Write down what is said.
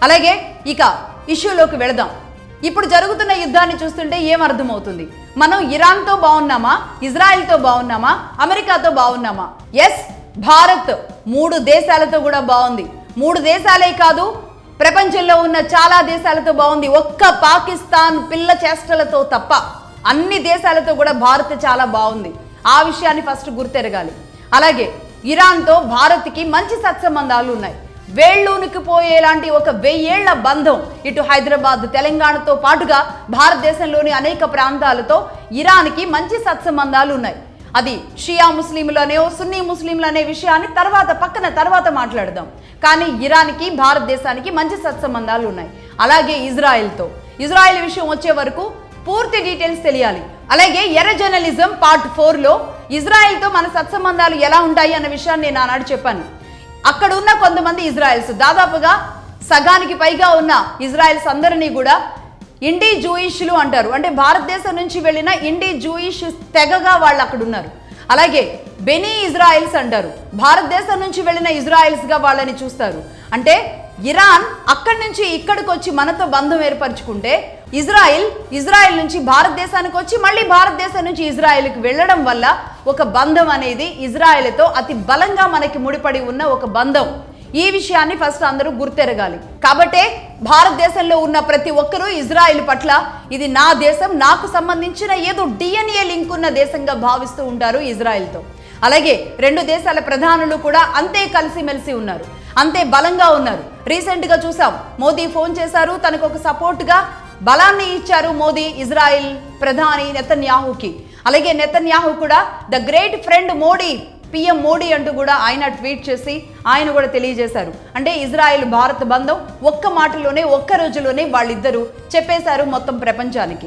అలాగే ఇక ఇష్యూలోకి వెళదాం. ఇప్పుడు జరుగుతున్న యుద్ధాన్ని చూస్తుంటే ఏం అర్థమవుతుంది? మనం ఇరాన్తో బాగున్నామా, ఇజ్రాయెల్తో బాగున్నామా, అమెరికాతో బాగున్నామా? ఎస్, భారత్ 3 దేశాలతో కూడా బాగుంది. 3 దేశాలే కాదు, ప్రపంచంలో ఉన్న చాలా దేశాలతో బాగుంది. ఒక్క పాకిస్తాన్ పిల్ల చేష్టలతో తప్ప అన్ని దేశాలతో కూడా భారత్ చాలా బాగుంది. ఆ విషయాన్ని ఫస్ట్ గుర్తెరగాలి. అలాగే ఇరాన్తో భారత్కి మంచి సత్సంబంధాలు ఉన్నాయి. వేళ్ళూనికి పోయేలాంటి ఒక 1000 ఏళ్ల బంధం ఇటు హైదరాబాద్, తెలంగాణతో పాటుగా భారతదేశంలోని అనేక ప్రాంతాలతో ఇరాన్కి మంచి సత్సంబంధాలు ఉన్నాయి. అది షియా ముస్లింలనే సున్నీ ముస్లింలనే విషయాన్ని తర్వాత మాట్లాడదాం. కానీ ఇరాన్కి భారతదేశానికి మంచి సత్సంబంధాలు ఉన్నాయి. అలాగే ఇజ్రాయెల్ విషయం వచ్చే వరకు పూర్తి డీటెయిల్స్ తెలియాలి. అలాగే ఎర్ర జర్నలిజం పార్ట్ 4లో ఇజ్రాయెల్తో మన సత్సంబంధాలు ఎలా ఉంటాయి అన్న విషయాన్ని నేను ఆనాడు చెప్పాను. అక్కడ ఉన్న కొంతమంది ఇజ్రాయెల్స్, దాదాపుగా సగానికి పైగా ఉన్న ఇజ్రాయెల్స్ అందరినీ కూడా ఇండీ జూయిష్లు అంటారు. అంటే భారతదేశం నుంచి వెళ్ళిన ఇండీ జూయిష్ తెగగా వాళ్ళు అక్కడ ఉన్నారు. అలాగే బెనీ ఇజ్రాయెల్స్ అంటారు. భారతదేశం నుంచి వెళ్ళిన ఇజ్రాయెల్స్గా వాళ్ళని చూస్తారు. అంటే ఇరాన్ అక్కడి నుంచి ఇక్కడికి వచ్చి మనతో బంధం ఏర్పరచుకుంటే ఇజ్రాయెల్ నుంచి భారతదేశానికి వచ్చి మళ్ళీ భారతదేశం నుంచి ఇజ్రాయెల్కి వెళ్ళడం వల్ల ఒక బంధం అనేది ఇజ్రాయెల్తో అతి బలంగా మనకి ముడిపడి ఉన్న ఒక బంధం. ఈ విషయాన్ని ఫస్ట్ అందరూ గుర్తెరగాలి. కాబట్టే భారతదేశంలో ఉన్న ప్రతి ఒక్కరూ ఇజ్రాయెల్ పట్ల ఇది నా దేశం, నాకు సంబంధించిన ఏదో DNA లింక్ ఉన్న దేశంగా భావిస్తూ ఉంటారు ఇజ్రాయెల్తో. అలాగే 2 దేశాల ప్రధానులు కూడా అంతే కలిసిమెలిసి ఉన్నారు, అంతే బలంగా ఉన్నారు. రీసెంట్గా చూసాం, మోదీ ఫోన్ చేశారు, తనకు ఒక సపోర్ట్గా బలాన్ని ఇచ్చారు మోదీ ఇజ్రాయెల్ ప్రధాని నెతన్యాహుకి. అలాగే నెతన్యాహు కూడా the great friend Modi, PM Modi అంటూ కూడా ఆయన ట్వీట్ చేసి ఆయన కూడా తెలియజేశారు. అంటే ఇజ్రాయెల్ భారత్ బంధం ఒక్క మాటలోనే, ఒక్క రోజులోనే వాళ్ళిద్దరూ చెప్పేశారు మొత్తం ప్రపంచానికి.